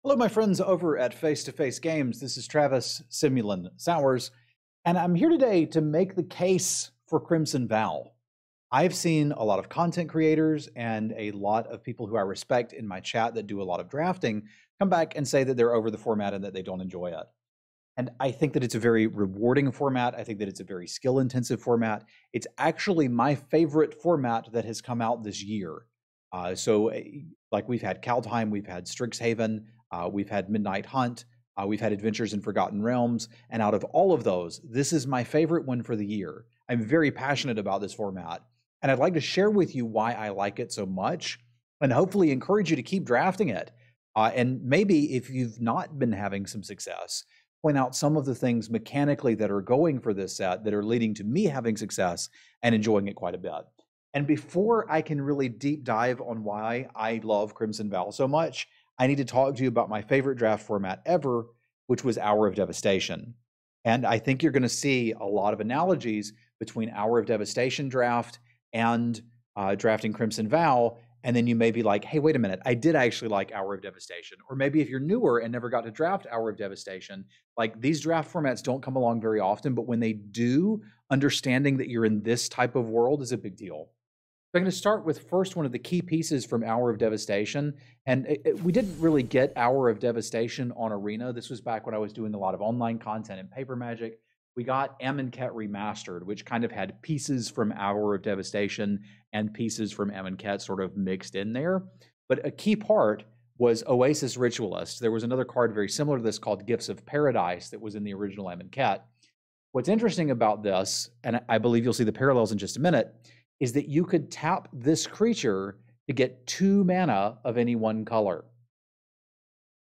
Hello, my friends over at Face to Face Games. This is Travis Simulan Sowers, and I'm here today to make the case for Crimson Vow. I've seen a lot of content creators and a lot of people who I respect in my chat that do a lot of drafting come back and say that they're over the format and that they don't enjoy it. And I think that it's a very rewarding format. I think that it's a very skill-intensive format. It's actually my favorite format that has come out this year. Like we've had Kaldheim, we've had Strixhaven, we've had Midnight Hunt, we've had Adventures in Forgotten Realms, and out of all of those, this is my favorite one for the year. I'm very passionate about this format, and I'd like to share with you why I like it so much, and hopefully encourage you to keep drafting it. And maybe if you've not been having some success, point out some of the things mechanically that are going for this set that are leading to me having success and enjoying it quite a bit. And before I can really deep dive on why I love Crimson Vow so much, I need to talk to you about my favorite draft format ever, which was Hour of Devastation. And I think you're going to see a lot of analogies between Hour of Devastation draft and drafting Crimson Vow. And then you may be like, hey, wait a minute, I did actually like Hour of Devastation. Or maybe if you're newer and never got to draft Hour of Devastation, like these draft formats don't come along very often, but when they do, understanding that you're in this type of world is a big deal. I'm going to start with first one of the key pieces from Hour of Devastation. And we didn't really get Hour of Devastation on Arena. This was back when I was doing a lot of online content in Paper Magic. We got Amonkhet Remastered, which kind of had pieces from Hour of Devastation and pieces from Amonkhet sort of mixed in there. But a key part was Oasis Ritualist. There was another card very similar to this called Gifts of Paradise that was in the original Amonkhet. What's interesting about this, and I believe you'll see the parallels in just a minute, is that you could tap this creature to get 2 mana of any one color.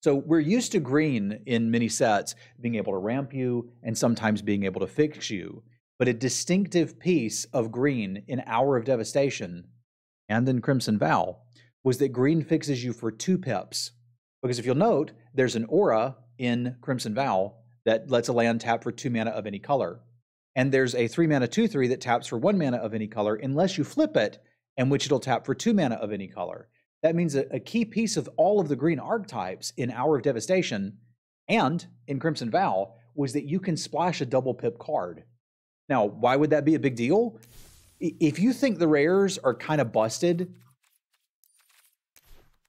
So we're used to green in many sets being able to ramp you and sometimes being able to fix you. But a distinctive piece of green in Hour of Devastation and in Crimson Vow was that green fixes you for 2 pips. Because if you'll note, there's an aura in Crimson Vow that lets a land tap for 2 mana of any color. And there's a 3 mana 2/3 that taps for 1 mana of any color unless you flip it, in which it'll tap for 2 mana of any color. That means a key piece of all of the green archetypes in Hour of Devastation and in Crimson Vow was that you can splash a double pip card. Now, why would that be a big deal? If you think the rares are kind of busted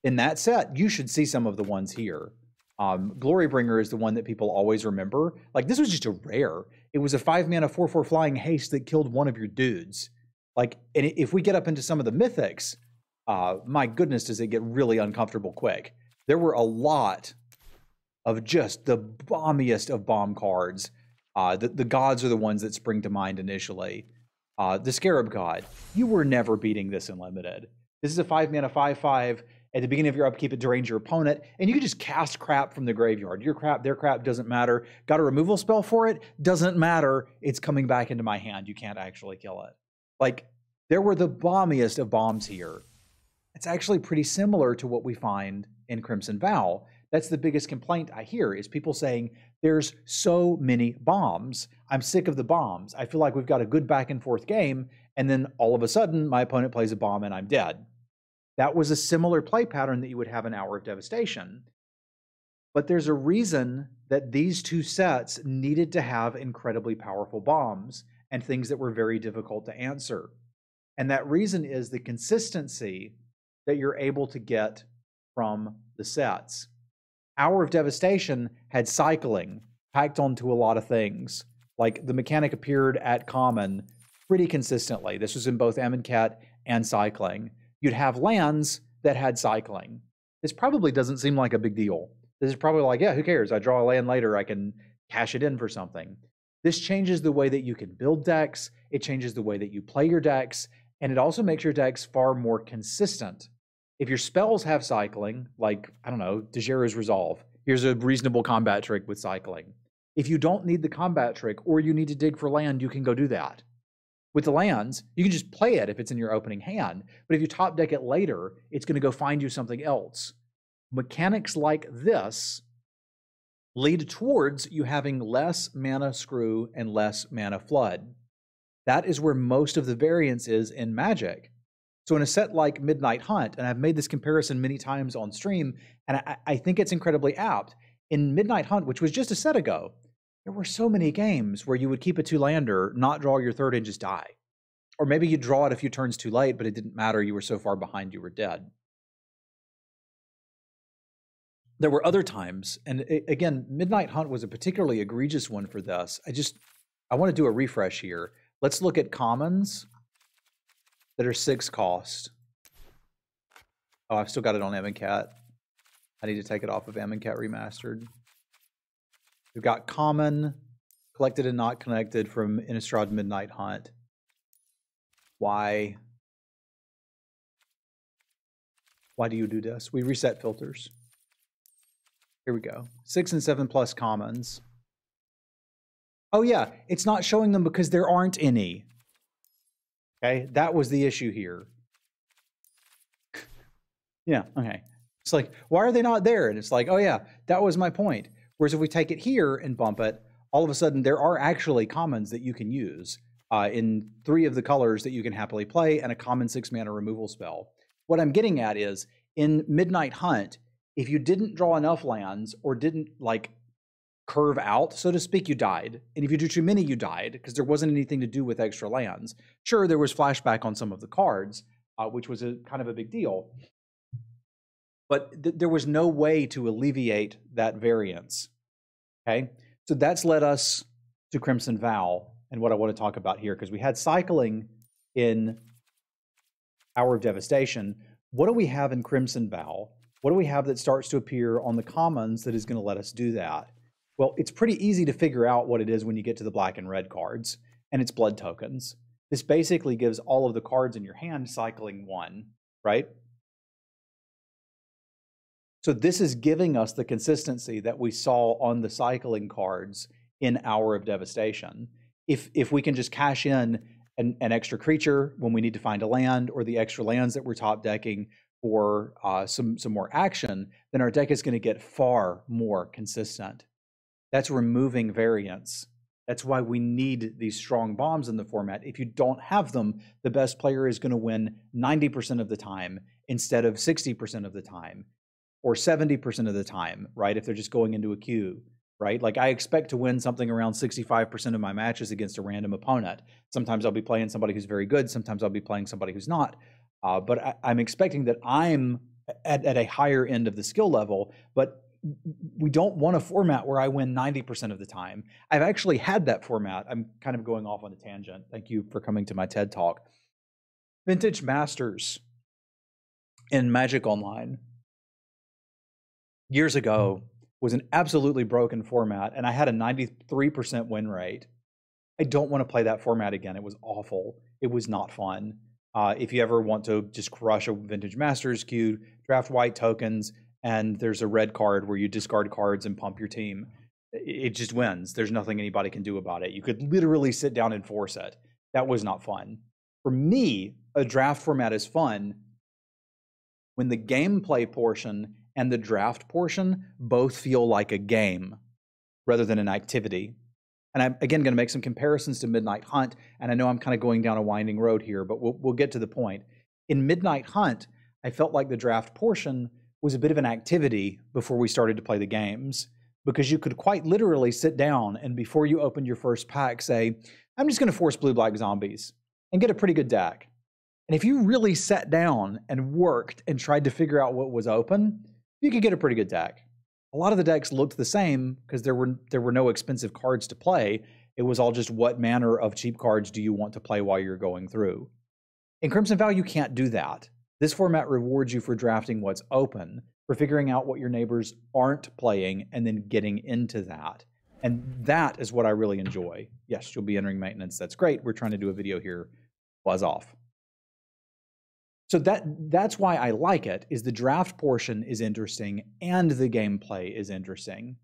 in that set, you should see some of the ones here. Glorybringer is the one that people always remember. Like, this was just a rare. It was a 5 mana 4/4 flying haste that killed one of your dudes. Like, and if we get up into some of the mythics, my goodness, does it get really uncomfortable quick. There were a lot of just the bombiest of bomb cards. The gods are the ones that spring to mind initially. The Scarab God, you were never beating this in Limited. This is a 5 mana 5/5. At the beginning of your upkeep, it drains your opponent, and you can just cast crap from the graveyard. Your crap, their crap, doesn't matter. Got a removal spell for it? Doesn't matter. It's coming back into my hand. You can't actually kill it. Like, there were the bombiest of bombs here. It's actually pretty similar to what we find in Crimson Vow. That's the biggest complaint I hear, is people saying, there's so many bombs. I'm sick of the bombs. I feel like we've got a good back and forth game, and then all of a sudden, my opponent plays a bomb and I'm dead. That was a similar play pattern that you would have in Hour of Devastation. But there's a reason that these two sets needed to have incredibly powerful bombs and things that were very difficult to answer. And that reason is the consistency that you're able to get from the sets. Hour of Devastation had cycling packed onto a lot of things. Like, the mechanic appeared at common pretty consistently. This was in both Amonkhet and cycling. You'd have lands that had cycling. This probably doesn't seem like a big deal. This is probably like, yeah, who cares? I draw a land later, I can cash it in for something. This changes the way that you can build decks, it changes the way that you play your decks, and it also makes your decks far more consistent. If your spells have cycling, like, I don't know, Dejera's Resolve, here's a reasonable combat trick with cycling. If you don't need the combat trick or you need to dig for land, you can go do that. With the lands, you can just play it if it's in your opening hand, but if you top deck it later, it's going to go find you something else. Mechanics like this lead towards you having less mana screw and less mana flood. That is where most of the variance is in Magic. So in a set like Midnight Hunt, and I've made this comparison many times on stream, and I think it's incredibly apt. In Midnight Hunt, which was just a set ago, there were so many games where you would keep a 2-lander, not draw your third, and just die. Or maybe you draw it a few turns too late, but it didn't matter. You were so far behind, you were dead. There were other times, and again, Midnight Hunt was a particularly egregious one for this. I want to do a refresh here. Let's look at commons that are 6 cost. Oh, I've still got it on Amonkhet. I need to take it off of Amonkhet Remastered. We've got common, collected and not connected from Innistrad Midnight Hunt. Why do you do this? We reset filters. Here we go. 6 and 7 plus commons. Oh yeah, it's not showing them because there aren't any. Okay, that was the issue here. Yeah, okay. It's like, why are they not there? And it's like, oh yeah, that was my point. Whereas if we take it here and bump it, all of a sudden there are actually commons that you can use in 3 of the colors that you can happily play and a common 6-mana removal spell. What I'm getting at is, in Midnight Hunt, if you didn't draw enough lands or didn't like curve out, so to speak, you died. And if you drew too many, you died because there wasn't anything to do with extra lands. Sure, there was flashback on some of the cards, which was a kind of a big deal. But there was no way to alleviate that variance. Okay, so that's led us to Crimson Vow and what I want to talk about here, because we had cycling in Hour of Devastation. What do we have in Crimson Vow? What do we have that starts to appear on the commons that is going to let us do that? Well, it's pretty easy to figure out what it is when you get to the black and red cards, and it's blood tokens. This basically gives all of the cards in your hand cycling 1, right? So this is giving us the consistency that we saw on the cycling cards in Hour of Devastation. If we can just cash in an extra creature when we need to find a land, or the extra lands that we're top decking for some more action, then our deck is going to get far more consistent. That's removing variance. That's why we need these strong bombs in the format. If you don't have them, the best player is going to win 90% of the time instead of 60% of the time, or 70% of the time, right? If they're just going into a queue, right? Like I expect to win something around 65% of my matches against a random opponent. Sometimes I'll be playing somebody who's very good. Sometimes I'll be playing somebody who's not. But I'm expecting that I'm at a higher end of the skill level, but we don't want a format where I win 90% of the time. I've actually had that format. I'm kind of going off on a tangent. Thank you for coming to my TED Talk. Vintage Masters in Magic Online years ago was an absolutely broken format, and I had a 93% win rate. I don't want to play that format again. It was awful. It was not fun. If you ever want to just crush a Vintage Masters queue, draft white tokens, and there's a red card where you discard cards and pump your team. It just wins. There's nothing anybody can do about it. You could literally sit down and force it. That was not fun. For me, a draft format is fun when the gameplay portion and the draft portion both feel like a game rather than an activity. And I'm, again, going to make some comparisons to Midnight Hunt, and I know I'm kind of going down a winding road here, but we'll get to the point. In Midnight Hunt, I felt like the draft portion was a bit of an activity before we started to play the games, because you could quite literally sit down and before you opened your first pack say, I'm just going to force blue-black zombies and get a pretty good deck. And if you really sat down and worked and tried to figure out what was open, you could get a pretty good deck. A lot of the decks looked the same because there were no expensive cards to play. It was all just what manner of cheap cards do you want to play while you're going through. In Crimson Vow, you can't do that. This format rewards you for drafting what's open, for figuring out what your neighbors aren't playing, and then getting into that. And that is what I really enjoy. Yes, you'll be entering maintenance. That's great. We're trying to do a video here. Buzz off. So that's why I like it, is the draft portion is interesting and the gameplay is interesting.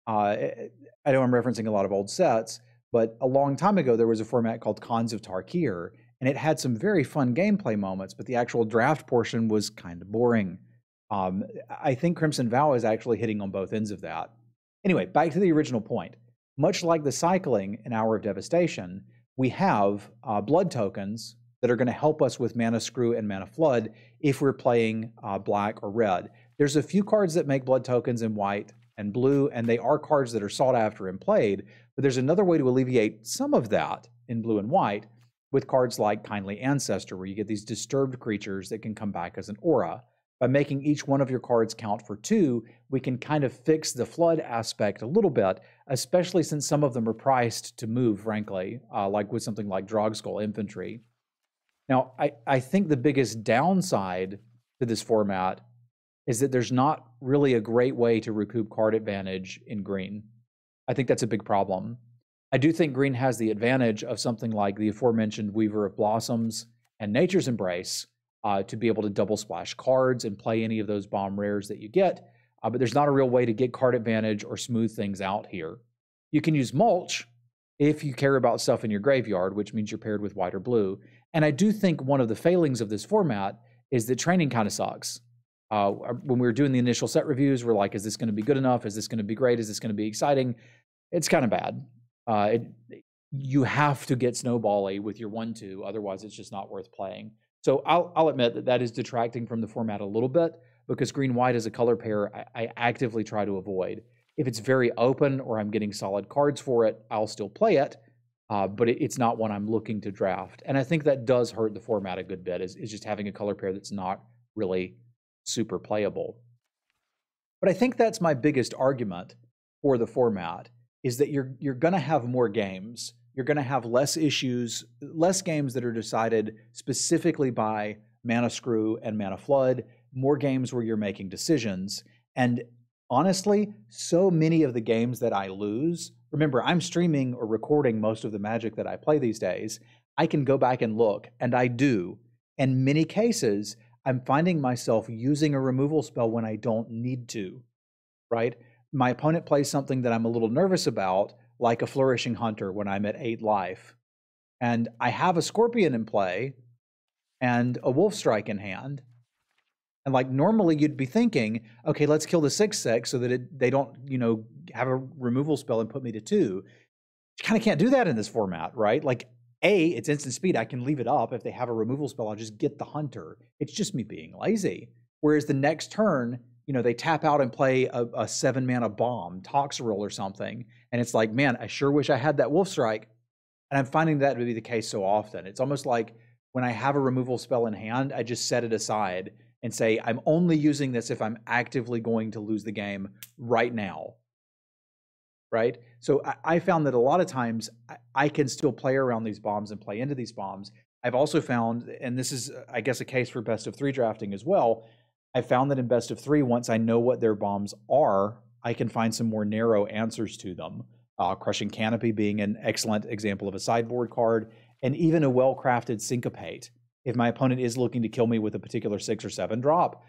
I know I'm referencing a lot of old sets, but a long time ago there was a format called Khans of Tarkir, and it had some very fun gameplay moments, but the actual draft portion was kind of boring. I think Crimson Vow is actually hitting on both ends of that. Anyway, back to the original point. Much like the cycling in Hour of Devastation, we have blood tokens that are going to help us with Mana Screw and Mana Flood if we're playing black or red. There's a few cards that make blood tokens in white and blue, and they are cards that are sought after and played, but there's another way to alleviate some of that in blue and white with cards like Kindly Ancestor, where you get these disturbed creatures that can come back as an aura. By making each one of your cards count for 2, we can kind of fix the flood aspect a little bit, especially since some of them are priced to move, frankly, like with something like Drogskull Infantry. Now, I think the biggest downside to this format is that there's not really a great way to recoup card advantage in green. I think that's a big problem. I do think green has the advantage of something like the aforementioned Weaver of Blossoms and Nature's Embrace to be able to double splash cards and play any of those bomb rares that you get, but there's not a real way to get card advantage or smooth things out here. You can use Mulch if you care about stuff in your graveyard, which means you're paired with white or blue. And I do think one of the failings of this format is that training kind of sucks. When we were doing the initial set reviews, we're like, is this going to be good enough? Is this going to be great? Is this going to be exciting? It's kind of bad. You have to get snowbally with your 1/2, otherwise it's just not worth playing. So I'll admit that that is detracting from the format a little bit, because green-white as a color pair, I actively try to avoid. If it's very open or I'm getting solid cards for it, I'll still play it, but it's not one I'm looking to draft. And I think that does hurt the format a good bit, is just having a color pair that's not really super playable. But I think that's my biggest argument for the format, is that you're going to have more games. You're going to have less issues, less games that are decided specifically by Mana Screw and Mana Flood, more games where you're making decisions. And honestly, so many of the games that I lose, remember, I'm streaming or recording most of the Magic that I play these days. I can go back and look, and I do. In many cases, I'm finding myself using a removal spell when I don't need to, right? My opponent plays something that I'm a little nervous about, like a Flourishing Hunter when I'm at 8 life. And I have a Scorpion in play and a Wolf Strike in hand. And like normally you'd be thinking, okay, let's kill the 6/6 so that they don't, have a removal spell and put me to 2. You kind of can't do that in this format, right? Like, it's instant speed. I can leave it up. If they have a removal spell, I'll just get the Hunter. It's just me being lazy. Whereas the next turn, they tap out and play a 7-mana bomb, Toxrill or something. And it's like, man, I sure wish I had that Wolf Strike. And I'm finding that to be the case so often. It's almost like when I have a removal spell in hand, I just set it aside and say, I'm only using this if I'm actively going to lose the game right now. Right? So I found that a lot of times I can still play around these bombs and play into these bombs. I've also found, and this is, I guess, a case for best of 3 drafting as well, I found that in best of 3, once I know what their bombs are, I can find some more narrow answers to them. Crushing Canopy being an excellent example of a sideboard card, and even a well-crafted Syncopate. If my opponent is looking to kill me with a particular 6 or 7 drop,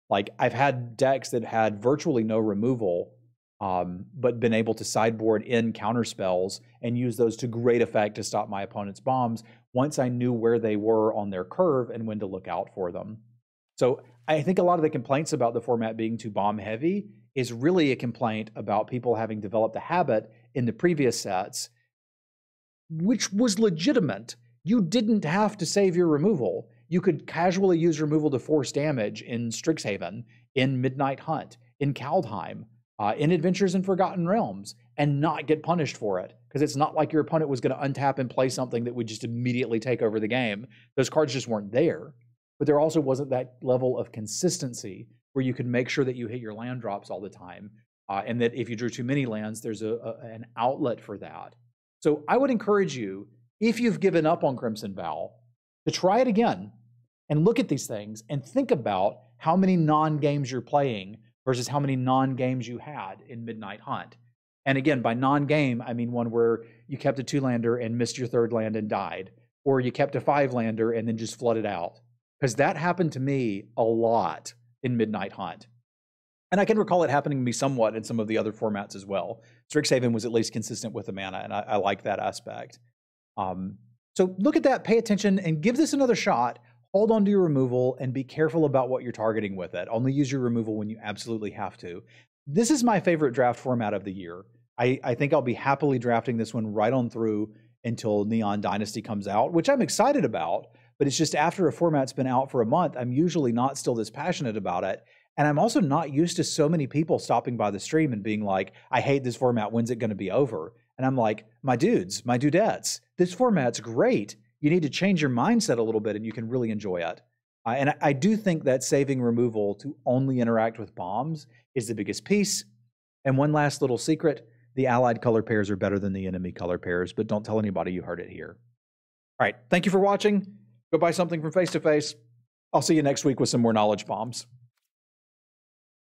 like I've had decks that had virtually no removal, but been able to sideboard in counter spells and use those to great effect to stop my opponent's bombs once I knew where they were on their curve and when to look out for them. So I think a lot of the complaints about the format being too bomb heavy is really a complaint about people having developed a habit in the previous sets, which was legitimate. You didn't have to save your removal. You could casually use removal to force damage in Strixhaven, in Midnight Hunt, in Kaldheim, in Adventures in Forgotten Realms, and not get punished for it. Because it's not like your opponent was going to untap and play something that would just immediately take over the game. Those cards just weren't there. But there also wasn't that level of consistency where you could make sure that you hit your land drops all the time, and that if you drew too many lands, there's an outlet for that. So I would encourage you, if you've given up on Crimson Vow, to try it again and look at these things and think about how many non-games you're playing versus how many non-games you had in Midnight Hunt. And again, by non-game, I mean one where you kept a 2-lander and missed your 3rd land and died, or you kept a 5-lander and then just flooded out. Because that happened to me a lot in Midnight Hunt. And I can recall it happening to me somewhat in some of the other formats as well. Strixhaven was at least consistent with the mana, and I like that aspect. So look at that, pay attention, and give this another shot. Hold on to your removal and be careful about what you're targeting with it. Only use your removal when you absolutely have to. This is my favorite draft format of the year. I think I'll be happily drafting this one right on through until Neon Dynasty comes out, which I'm excited about. but it's just after a format's been out for a month, I'm usually not still this passionate about it. And I'm also not used to so many people stopping by the stream and being like, I hate this format. When's it going to be over? And I'm like, my dudes, my dudettes, this format's great. You need to change your mindset a little bit and you can really enjoy it. And I do think that saving removal to only interact with bombs is the biggest piece. And one last little secret, the allied color pairs are better than the enemy color pairs, but don't tell anybody you heard it here. All right, thank you for watching. Go buy something from Face to Face. I'll see you next week with some more knowledge bombs.